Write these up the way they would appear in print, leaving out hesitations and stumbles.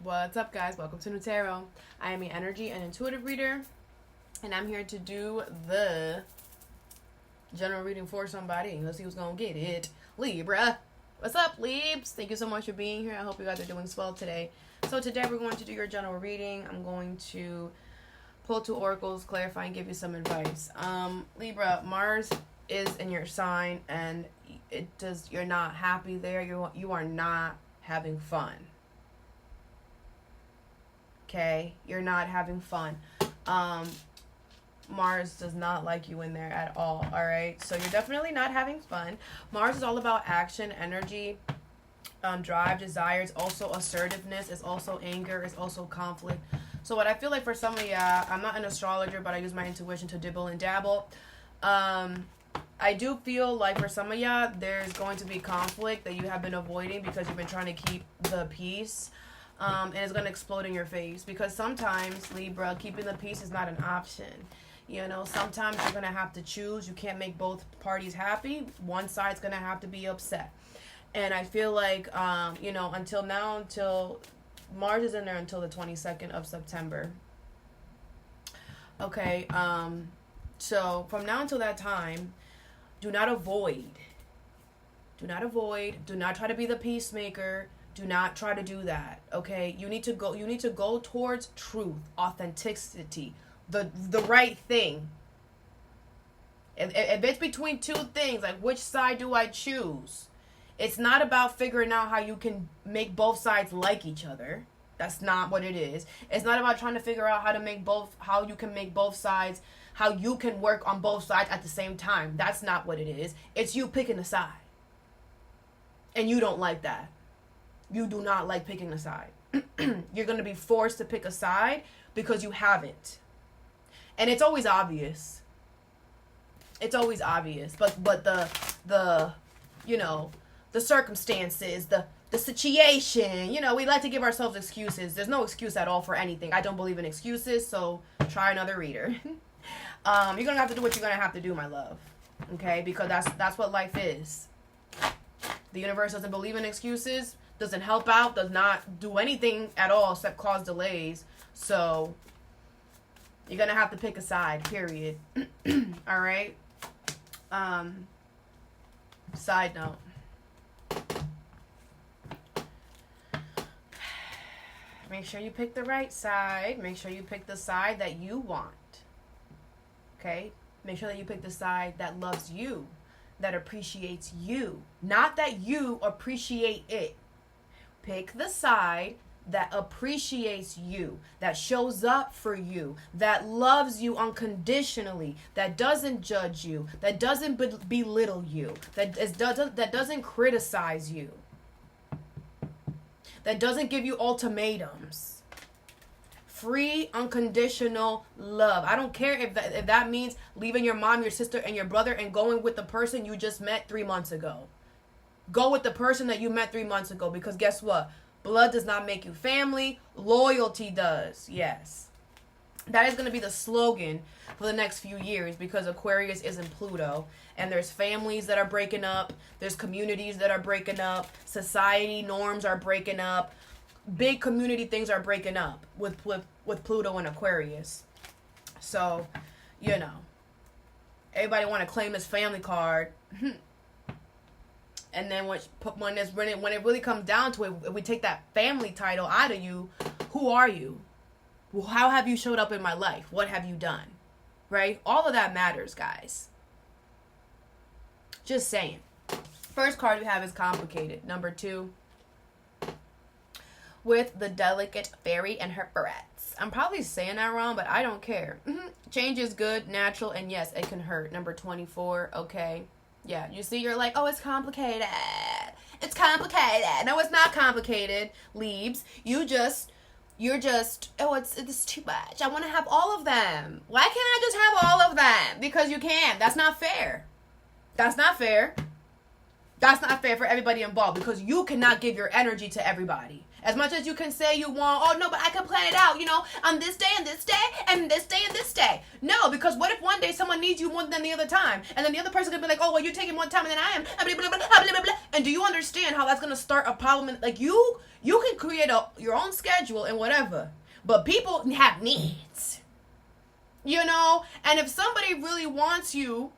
What's up, guys? Welcome to Nutarot. I am an energy and intuitive reader, and I'm here to do the general reading for somebody. Let's see who's gonna get it. Libra. What's up, Libs? Thank you so much for being here. I hope you guys are doing swell today. So today we're going to do your general reading. I'm going to pull two oracles, clarify, and give you some advice. Libra, Mars is in your sign, and you're not happy there. You are not having fun. Okay, you're not having fun. Mars does not like you in there at all. All right, so you're definitely not having fun. Mars is all about action, energy, drive, desires, also assertiveness. It's also anger. It's also conflict. So what I feel like for some of y'all, I'm not an astrologer, but I use my intuition to dibble and dabble. I do feel like for some of y'all, there's going to be conflict that you have been avoiding because you've been trying to keep the peace. And it's going to explode in your face because sometimes, Libra, keeping the peace is not an option. You know, sometimes you're going to have to choose. You can't make both parties happy. One side's going to have to be upset. And I feel like, until Mars is in there until the 22nd of September. Okay, so from now until that time, do not avoid. Do not try to be the peacemaker. Do not try to do that, okay? You need to go towards truth, authenticity, the right thing. If it's between two things, like which side do I choose? It's not about figuring out how you can make both sides like each other. That's not what it is. It's not about trying to figure out how you can make both sides, how you can work on both sides at the same time. That's not what it is. It's you picking a side. And you don't like that. You do not like picking a side. You're going to be forced to pick a side because you haven't. And it's always obvious. It's always obvious. But the circumstances, the situation, we like to give ourselves excuses. There's no excuse at all for anything. I don't believe in excuses, so try another reader. You're going to have to do what you're going to have to do, my love. Okay? Because that's what life is. The universe doesn't believe in excuses. Doesn't help out, does not do anything at all except cause delays. So, you're going to have to pick a side, period. All right? Side note. Make sure you pick the right side. Make sure you pick the side that you want. Okay? Make sure that you pick the side that loves you, that appreciates you. Not that you appreciate it. Pick the side that appreciates you, that shows up for you, that loves you unconditionally, that doesn't judge you, that doesn't belittle you, that doesn't criticize you, that doesn't give you ultimatums. Free, unconditional love. I don't care if that means leaving your mom, your sister, and your brother and going with the person you just met 3 months ago. Go with the person that you met 3 months ago because guess what? Blood does not make you family. Loyalty does. Yes. That is going to be the slogan for the next few years because Aquarius is in Pluto. And there's families that are breaking up. There's communities that are breaking up. Society norms are breaking up. Big community things are breaking up with Pluto and Aquarius. So, everybody want to claim this family card. And then when it really comes down to it, if we take that family title out of you, who are you? Well, how have you showed up in my life? What have you done? Right? All of that matters, guys. Just saying. First card we have is Complicated. Number 2. With the Delicate Fairy and her barrettes. I'm probably saying that wrong, but I don't care. Change is good, natural, and yes, it can hurt. Number 24. Okay. Yeah, you see, you're like, oh, it's complicated. It's complicated. No, it's not complicated, Leaves. You're just, oh, it's too much. I want to have all of them. Why can't I just have all of them? Because you can. That's not fair. That's not fair. That's not fair for everybody involved, because you cannot give your energy to everybody. As much as you can say you want, oh no, but I can plan it out, on this day and this day and this day and this day. No, because what if one day someone needs you more than the other time? And then the other person could be like, oh, well, you're taking more time than I am. And do you understand how that's going to start a problem? Like, you can create your own schedule and whatever, but people have needs. And if somebody really wants you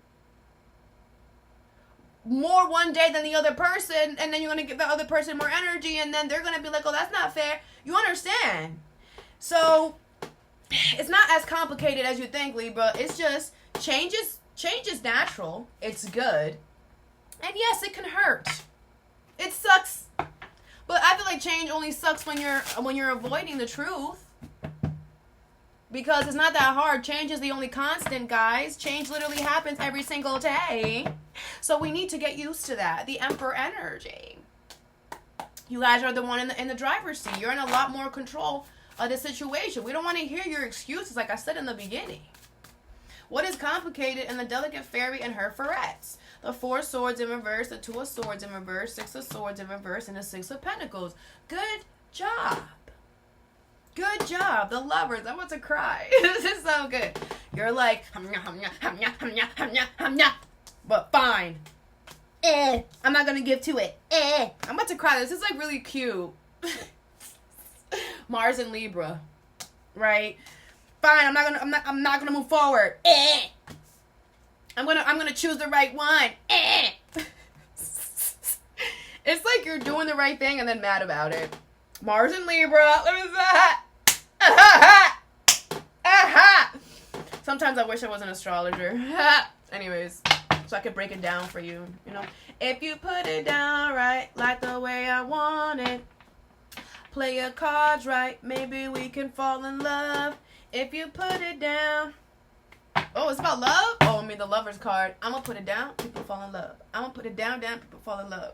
more one day than the other person, and then you're going to give the other person more energy, and then they're going to be like, oh, that's not fair. You understand? So it's not as complicated as you think, Libra. It's just change is natural. It's good. And yes, it can hurt. It sucks. But I feel like change only sucks when you're avoiding the truth. Because it's not that hard. Change is the only constant, guys. Change literally happens every single day. So we need to get used to that. The Emperor energy. You guys are the one in the driver's seat. You're in a lot more control of the situation. We don't want to hear your excuses, like I said in the beginning. What is complicated in the delicate fairy and her ferrets? The 4 swords in reverse, the 2 of swords in reverse, 6 of swords in reverse, and the 6 of pentacles. Good job. Good job. The lovers. I want to cry. This is so good. You're like, but fine. I'm not gonna give to it. I'm about to cry. This is like really cute. Mars and Libra, right? Fine. I'm not gonna move forward. I'm gonna choose the right one. It's like you're doing the right thing and then mad about it. Mars and Libra. What is that? Sometimes I wish I was an astrologer. Anyways, so I could break it down for you. If you put it down right, like the way I want it, play your cards right, maybe we can fall in love. If you put it down. Oh, it's about love? Oh, I mean the lover's card. I'm gonna put it down, people fall in love. I'm gonna put it down, people fall in love.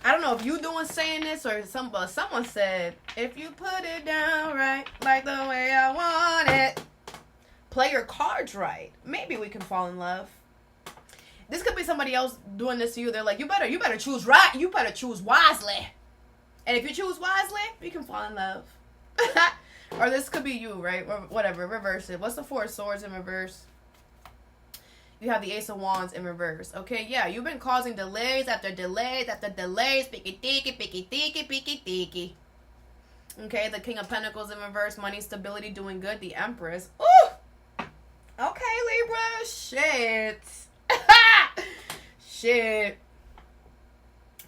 I don't know if you saying this or someone said, if you put it down right, like the way I want it, play your cards right, maybe we can fall in love. This could be somebody else doing this to you. They're like, you better choose right. You better choose wisely. And if you choose wisely, you can fall in love. Or this could be you, right? Or whatever, reverse it. What's the 4 of swords in reverse? You have the Ace of Wands in reverse. Okay, yeah, you've been causing delays after delays after delays. Picky. Okay, the King of Pentacles in reverse. Money, stability, doing good. The Empress. Ooh! Okay, Libra. Shit. Shit.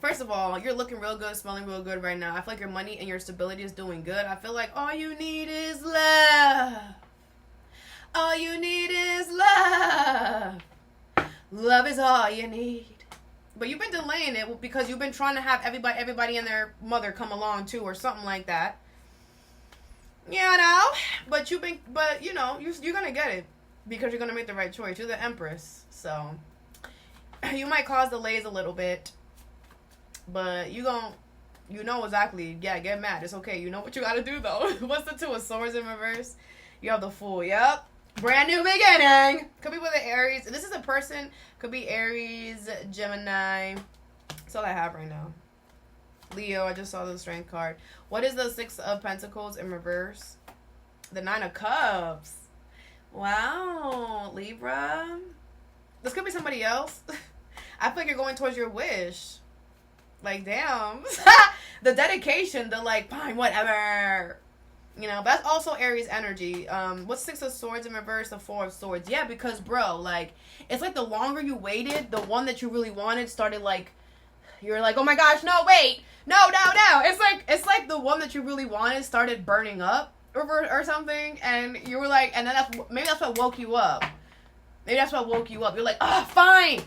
First of all, you're looking real good, smelling real good right now. I feel like your money and your stability is doing good. I feel like all you need is love. All you need is love. Love is all you need. But you've been delaying it because you've been trying to have everybody and their mother come along too, or something like that. But you're gonna get it because you're gonna make the right choice. You're the Empress, so you might cause delays a little bit, but exactly. Yeah, get mad. It's okay. You know what you gotta do though. What's the 2 of swords in reverse? You have the Fool. Yep. Brand new beginning. Could be with an Aries. This is a person. Could be Aries, Gemini. That's all I have right now. Leo. I just saw the Strength card. What is the 6 of Pentacles in reverse? The 9 of Cups. Wow. Libra. This could be somebody else. I feel like you're going towards your wish. Like, damn. The dedication. The like, fine, whatever. That's also Aries energy. What's 6 of Swords in reverse? The 4 of Swords. Yeah, because, bro, like, it's like the longer you waited, the one that you really wanted started, like, you're like, oh my gosh, no, wait. No. It's like the one that you really wanted started burning up or something, and you were like, and then maybe that's what woke you up. You're like, oh, fine.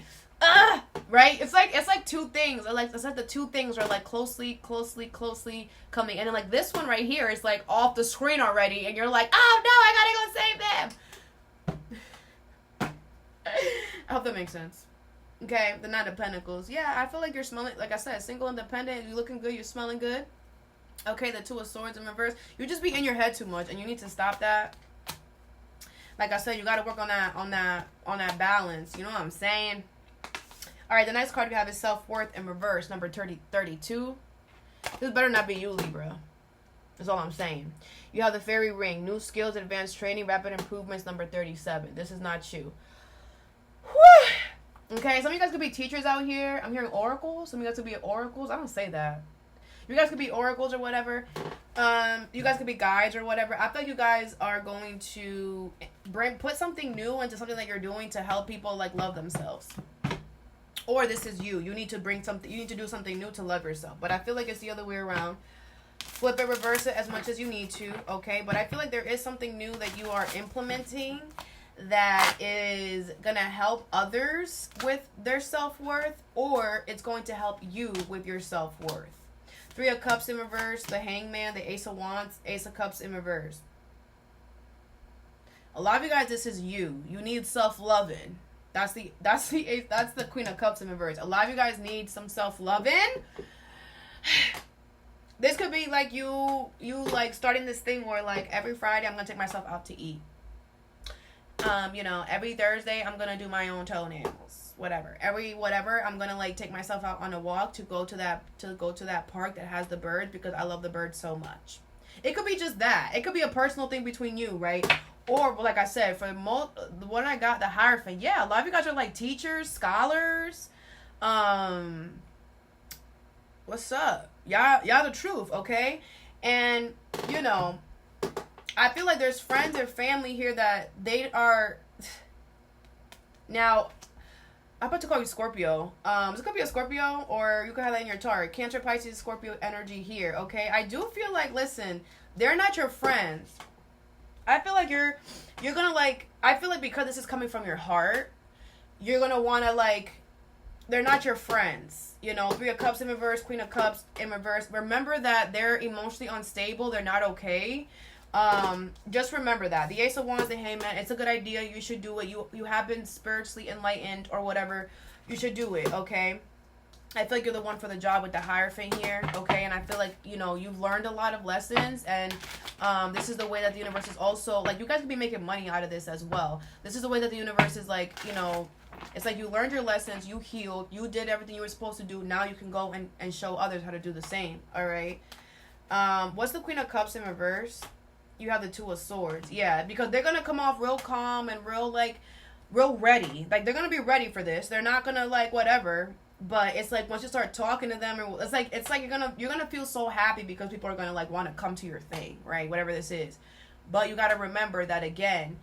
Right? It's like two things. It's like the two things are like closely coming. And then like this one right here is like off the screen already, and you're like, oh no, I gotta go save them. I hope that makes sense. Okay, the 9 of Pentacles. Yeah, I feel like you're smelling, like I said, single, independent, you're looking good, you're smelling good. Okay, the 2 of Swords in reverse. You just be in your head too much, and you need to stop that. Like I said, you gotta work on that balance. You know what I'm saying? All right, the next card we have is self-worth in reverse, number 32. This better not be you, Libra. That's all I'm saying. You have the fairy ring, new skills, advanced training, rapid improvements, number 37. This is not you. Whew. Okay, some of you guys could be teachers out here. I'm hearing oracles. Some of you guys could be oracles. I don't say that. You guys could be oracles or whatever. You guys could be guides or whatever. I feel like you guys are going to put something new into something that you're doing to help people like love themselves. Or this is you. You need to bring something. You need to do something new to love yourself. But I feel like it's the other way around. Flip it, reverse it as much as you need to. Okay. But I feel like there is something new that you are implementing that is gonna help others with their self-worth, or it's going to help you with your self-worth. 3 of Cups in reverse, the Hangman, the Ace of Wands, Ace of Cups in reverse. A lot of you guys, this is you. You need self-loving. That's the Queen of Cups in reverse. A lot of you guys need some self-loving. This could be like you like starting this thing where like every Friday I'm gonna take myself out to eat. Every Thursday I'm gonna do my own toenails. Whatever. I'm gonna like take myself out on a walk to go to that park that has the birds because I love the birds so much. It could be just that. It could be a personal thing between you, right? Or like I said, for the one I got, the Hierophant. Yeah, a lot of you guys are like teachers, scholars. What's up? Y'all the truth, okay? And I feel like there's friends or family here that they are. Now, I'm about to call you Scorpio. This could be a Scorpio, or you could have that in your chart. Cancer, Pisces, Scorpio energy here, okay? I do feel like, listen, they're not your friends. I feel like you're gonna like. I feel like because this is coming from your heart, you're gonna wanna like. They're not your friends. 3 of Cups in reverse, Queen of Cups in reverse. Remember that they're emotionally unstable. They're not okay. Just remember that. The Ace of Wands, the Hangman, it's a good idea. You should do it. You have been spiritually enlightened or whatever. You should do it, okay? I feel like you're the one for the job with the Hierophant here, okay? And I feel like, you've learned a lot of lessons, and this is the way that the universe is also, like, you guys could be making money out of this as well. This is the way that the universe is, like, it's like you learned your lessons, you healed, you did everything you were supposed to do. Now you can go and show others how to do the same, all right? What's the Queen of Cups in reverse? You have the 2 of Swords. Yeah, because they're going to come off real calm and real ready. Like, they're going to be ready for this. They're not going to, like, whatever. But it's like once you start talking to them, it's like you're gonna feel so happy because people are gonna like want to come to your thing, right? Whatever this is. But you got to remember that again,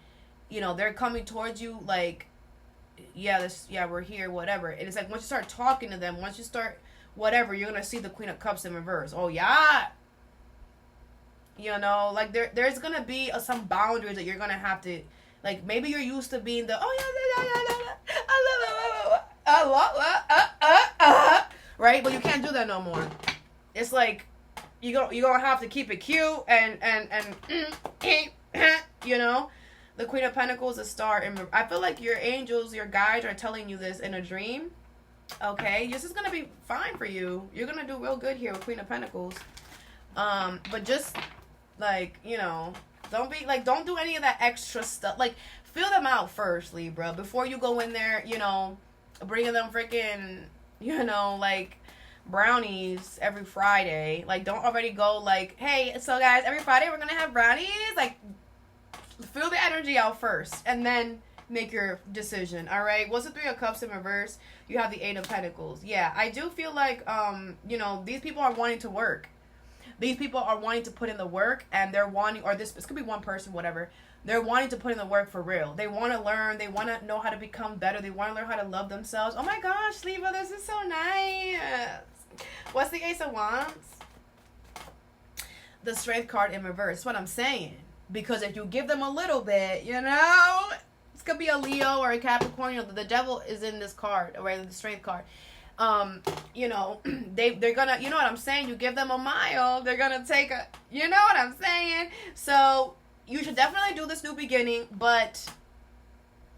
they're coming towards you like, we're here, whatever. And it's like once you start talking to them, once you start whatever, you're gonna see the Queen of Cups in reverse. Oh yeah. Like there's gonna be some boundaries that you're gonna have to, like, maybe you're used to being the right, but you can't do that no more. It's like you're gonna have to keep it cute and the Queen of Pentacles, a star, and I feel like your angels, your guides are telling you this in a dream. Okay, this is gonna be fine for you. You're gonna do real good here with Queen of Pentacles. But just like, don't do any of that extra stuff. Like, feel them out first, Libra, before you go in there, bringing them freaking, like brownies every Friday. Like, don't already go like, hey, so guys, every Friday we're gonna have brownies. Like, feel the energy out first and then make your decision. All right, what's the 3 of Cups in reverse? You have the 8 of Pentacles. Yeah, I do feel like these people are wanting to work. These people are wanting to put in the work, and they're wanting, or this could be one person, whatever. They're wanting to put in the work for real. They want to learn. They want to know how to become better. They want to learn how to love themselves. Oh my gosh, Libra, this is so nice. What's the Ace of Wands? The Strength card in reverse. That's what I'm saying. Because if you give them a little bit, this could be a Leo or a Capricorn. The devil is in this card, or the Strength card. They're gonna, what I'm saying? You give them a mile, they're gonna take a, what I'm saying? So you should definitely do this new beginning, but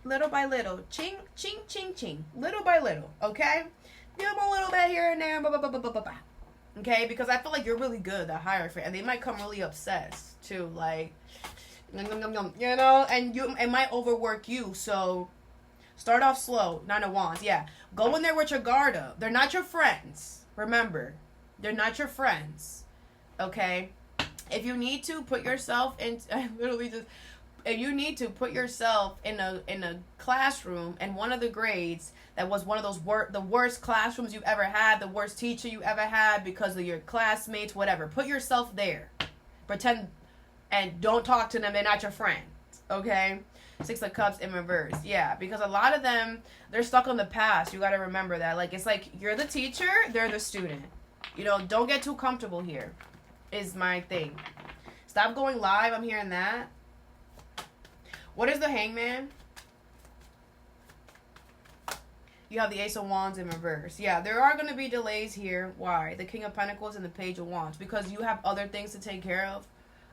little by little, ching, ching, ching, ching, little by little, okay? Give them a little bit here and there, okay? Because I feel like you're really good, the Hierophant, and they might come really obsessed too, like, and it might overwork you. So Start off slow. Nine of Wands. Yeah. Go in there with your guard up. They're not your friends. Remember. They're not your friends. Okay? If you need to put yourself in... I literally just... If you need to put yourself in a classroom and one of the grades that was one of those the worst classrooms you've ever had, the worst teacher you ever had because of your classmates, whatever. Put yourself there. Pretend and don't talk to them. They're not your friends. Okay? Six of Cups in reverse. Yeah, because a lot of them, they're stuck on the past. You got to remember that. Like, it's like you're the teacher, they're the student. You know, don't get too comfortable here is my thing. Stop going live. I'm hearing that. What is the Hangman? You have the Ace of Wands in reverse. Yeah, there are going to be delays here. Why? The King of Pentacles and the Page of Wands. Because you have other things to take care of.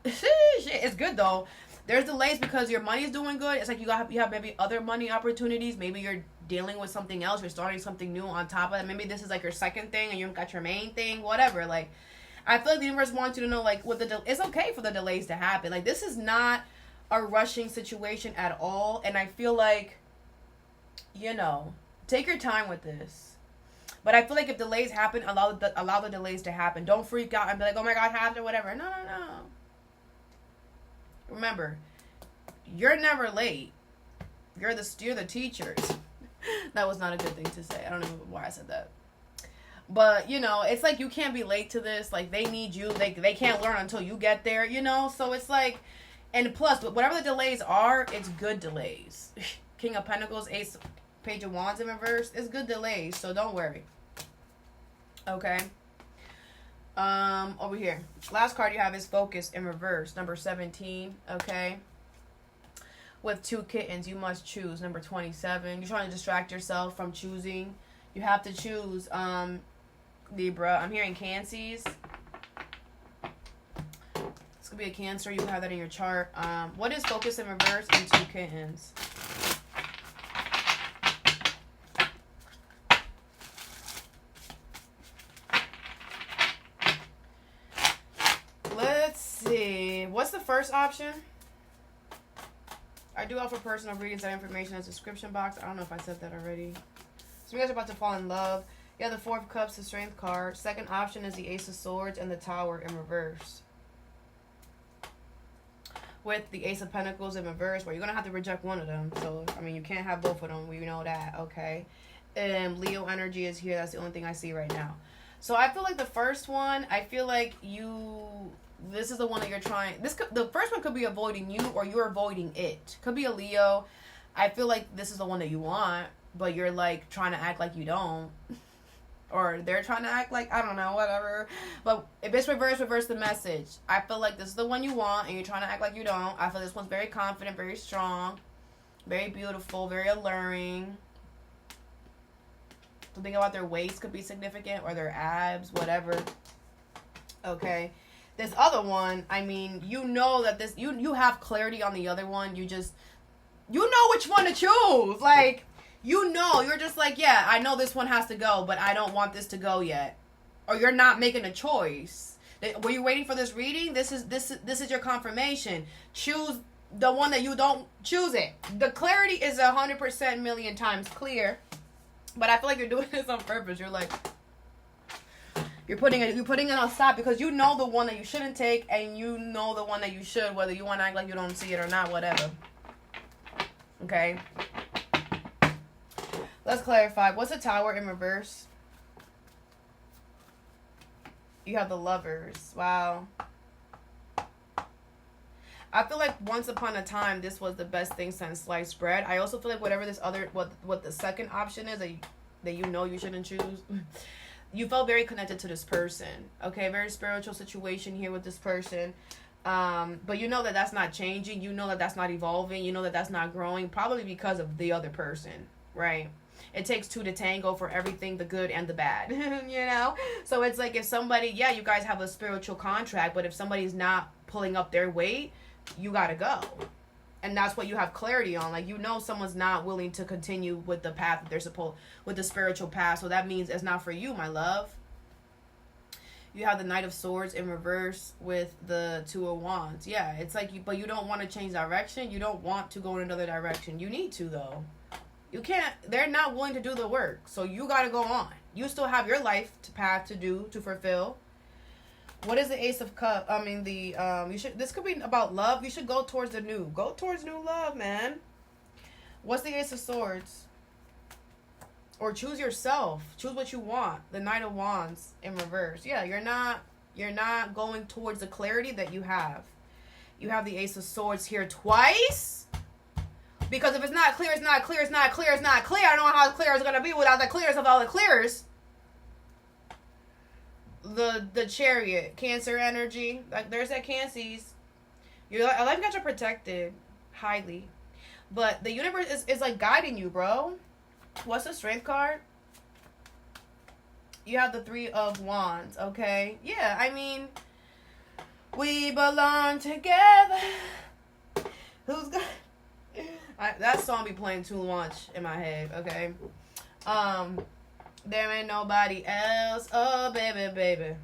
It's good, though. There's delays because your money is doing good. It's like you have maybe other money opportunities. Maybe you're dealing with something else. You're starting something new on top of it. Maybe this is like your second thing and you got your main thing. Whatever. Like, I feel like the universe wants you to know, like, it's okay for the delays to happen. Like, this is not a rushing situation at all, and I feel like, you know, take your time with this. But I feel like if delays happen, allow the delays to happen. Don't freak out and be like, oh my God, happened or whatever. No. Remember, you're never late. You're the teachers. That was not a good thing to say. I don't know why I said that. But, you know, it's like you can't be late to this. Like, they need you. They can't learn until you get there, you know? So it's like... And plus, whatever the delays are, it's good delays. King of Pentacles, Ace, Page of Wands in reverse. It's good delays, so don't worry. Okay. Over here. Last card you have is Focus in reverse. Number 17. Okay. With 2 kittens, you must choose. Number 27. You're trying to distract yourself from choosing. You have to choose, Libra. I'm hearing Cancies. Could be a Cancer. You can have that in your chart. What is Focus in reverse and 2 kittens? Let's see. What's the first option? I do offer personal readings and information in the description box. I don't know if I said that already. So you guys are about to fall in love. You have the 4 of Cups, the Strength card. Second option is the Ace of Swords and the Tower in reverse. With the Ace of Pentacles in reverse, well, you're going to have to reject one of them. So, I mean, you can't have both of them. We know that, okay? Leo energy is here. That's the only thing I see right now. So, I feel like the first one, I feel like this is the one that you're trying. The first one could be avoiding you or you're avoiding it. Could be a Leo. I feel like this is the one that you want, but you're, like, trying to act like you don't. Or they're trying to act like, I don't know, whatever. But if it's reverse the message. I feel like this is the one you want, and you're trying to act like you don't. I feel this one's very confident, very strong, very beautiful, very alluring. Something about their waist could be significant, or their abs, whatever. Okay. This other one, I mean, you know that this, you have clarity on the other one. You know which one to choose. Like... You know, you're just like, yeah, I know this one has to go, but I don't want this to go yet. Or you're not making a choice. Were you waiting for this reading? This is your confirmation. Choose the one that you don't choose it. The clarity is 100% million times clear. But I feel like you're doing this on purpose. You're like, you're putting it on stop because you know the one that you shouldn't take and you know the one that you should, whether you want to act like you don't see it or not, whatever. Okay? Let's clarify. What's a Tower in reverse? You have the Lovers. Wow. I feel like once upon a time, this was the best thing since sliced bread. I also feel like whatever this other, what the second option is that you know you shouldn't choose, you felt very connected to this person. Okay, very spiritual situation here with this person. But you know that that's not changing. You know that that's not evolving. You know that that's not growing, probably because of the other person, right? It takes 2 to tango for everything, the good and the bad, you know? So it's like if somebody, yeah, you guys have a spiritual contract, but if somebody's not pulling up their weight, you gotta go. And that's what you have clarity on. Like, you know someone's not willing to continue with the path that they're supposed, with the spiritual path. So that means it's not for you, my love. You have the Knight of Swords in reverse with the 2 of Wands. Yeah, it's like, but you don't want to change direction. You don't want to go in another direction. You need to, though. You can't, they're not willing to do the work. So you got to go on. You still have your life to path to do, to fulfill. What is the Ace of Cups? I mean, you should, this could be about love. You should go towards the new. Go towards new love, man. What's the Ace of Swords? Or choose yourself. Choose what you want. The Knight of Wands in reverse. Yeah, you're not going towards the clarity that you have. You have the Ace of Swords here twice. Because if it's not clear, it's not clear, it's not clear, it's not clear. I don't know how clear it's going to be without the clearest of all the clears. The Chariot, Cancer energy. Like, there's that Cancies. Your life got you protected highly. But the universe is like guiding you, bro. What's the Strength card? You have the Three of Wands, okay? Yeah, I mean, we belong together. Who's got... that song be playing too much in my head, okay? There ain't nobody else. Oh, baby, baby.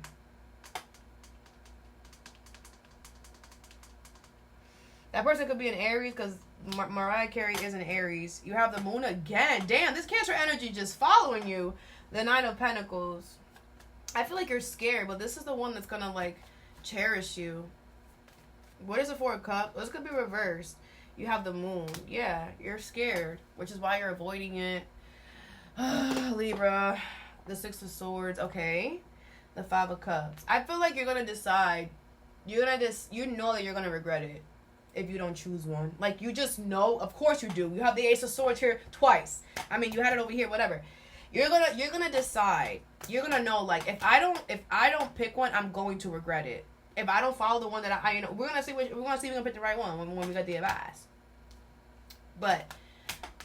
That person could be an Aries because Mariah Carey is an Aries. You have the Moon again. Damn, this Cancer energy just following you. The Nine of Pentacles. I feel like you're scared, but this is the one that's gonna, like, cherish you. What is the Four of Cups? This could be reversed. You have the Moon. Yeah, you're scared, which is why you're avoiding it. Libra. The Six of Swords. Okay. The Five of Cups. I feel like you're gonna decide. You know that you're gonna regret it if you don't choose one. Like, you just know. Of course you do. You have the Ace of Swords here twice. I mean, you had it over here, whatever. You're gonna decide. You're gonna know, like, if I don't pick one, I'm going to regret it. If I don't follow the one that I we're gonna see if we're gonna pick the right one when we get the advice. But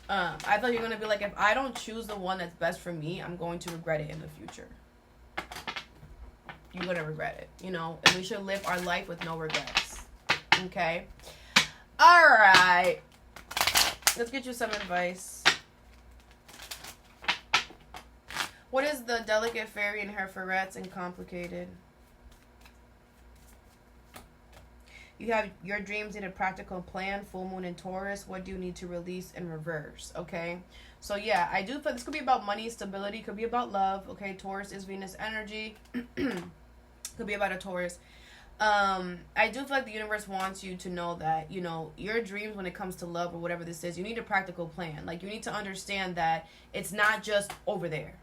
I thought you're gonna be like, if I don't choose the one that's best for me, I'm going to regret it in the future. You're gonna regret it, and we should live our life with no regrets. Okay. All right. Let's get you some advice. What is the Delicate Fairy and her ferrets and Complicated? You have your dreams need a practical plan. Full Moon in Taurus. What do you need to release in reverse? Okay. So yeah, I do feel this could be about money, stability. Could be about love. Okay. Taurus is Venus energy. Could be about a Taurus. I do feel like the universe wants you to know that, your dreams when it comes to love or whatever this is, you need a practical plan. Like, you need to understand that it's not just over there.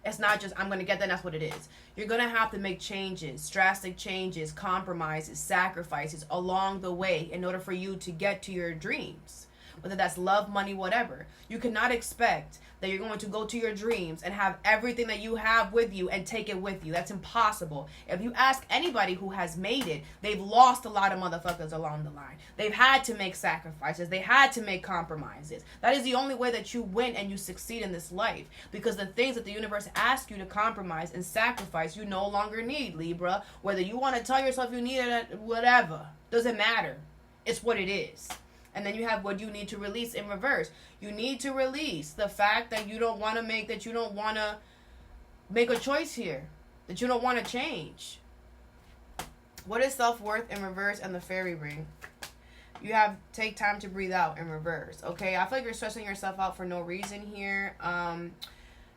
It's not just, I'm going to get that and that's what it is. You're going to have to make changes, drastic changes, compromises, sacrifices along the way in order for you to get to your dreams. Whether that's love, money, whatever. You cannot expect that you're going to go to your dreams and have everything that you have with you and take it with you. That's impossible. If you ask anybody who has made it, they've lost a lot of motherfuckers along the line. They've had to make sacrifices. They had to make compromises. That is the only way that you win and you succeed in this life. Because the things that the universe asks you to compromise and sacrifice, you no longer need, Libra. Whether you want to tell yourself you need it, whatever. Doesn't matter. It's what it is. And then you have what you need to release in reverse. You need to release the fact that you don't want to make a choice here. That you don't want to change. What is self-worth in reverse and the fairy ring? You have take time to breathe out in reverse. Okay, I feel like you're stressing yourself out for no reason here.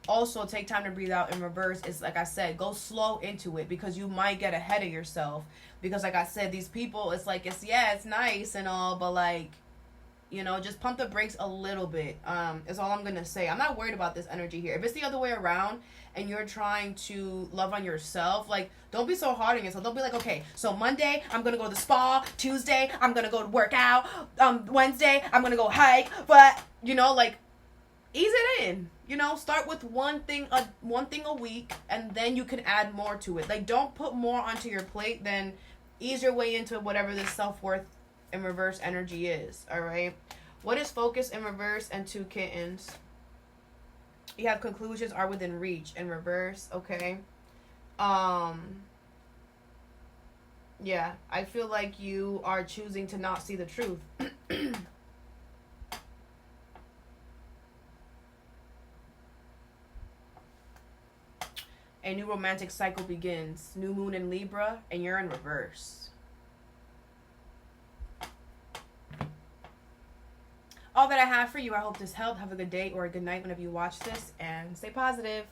Also, take time to breathe out in reverse. It's like I said, go slow into it because you might get ahead of yourself. Because like I said, these people, it's like, it's nice and all, but like, just pump the brakes a little bit, is all I'm going to say. I'm not worried about this energy here. If it's the other way around and you're trying to love on yourself, like, don't be so hard on yourself. Don't be like, okay, so Monday, I'm going to go to the spa. Tuesday, I'm going to go to work out. Wednesday, I'm going to go hike. But, like, ease it in. Start with one thing a week, and then you can add more to it. Like, don't put more onto your plate than ease your way into whatever this self-worth in reverse energy is. All right. What is focus in reverse and two kittens? You have conclusions are within reach in reverse. Okay. Yeah, I feel like you are choosing to not see the truth. A new romantic cycle begins. New moon in Libra, and you're in reverse. all that I have for you. I hope this helped. Have a good day or a good night whenever you watch this, and stay positive.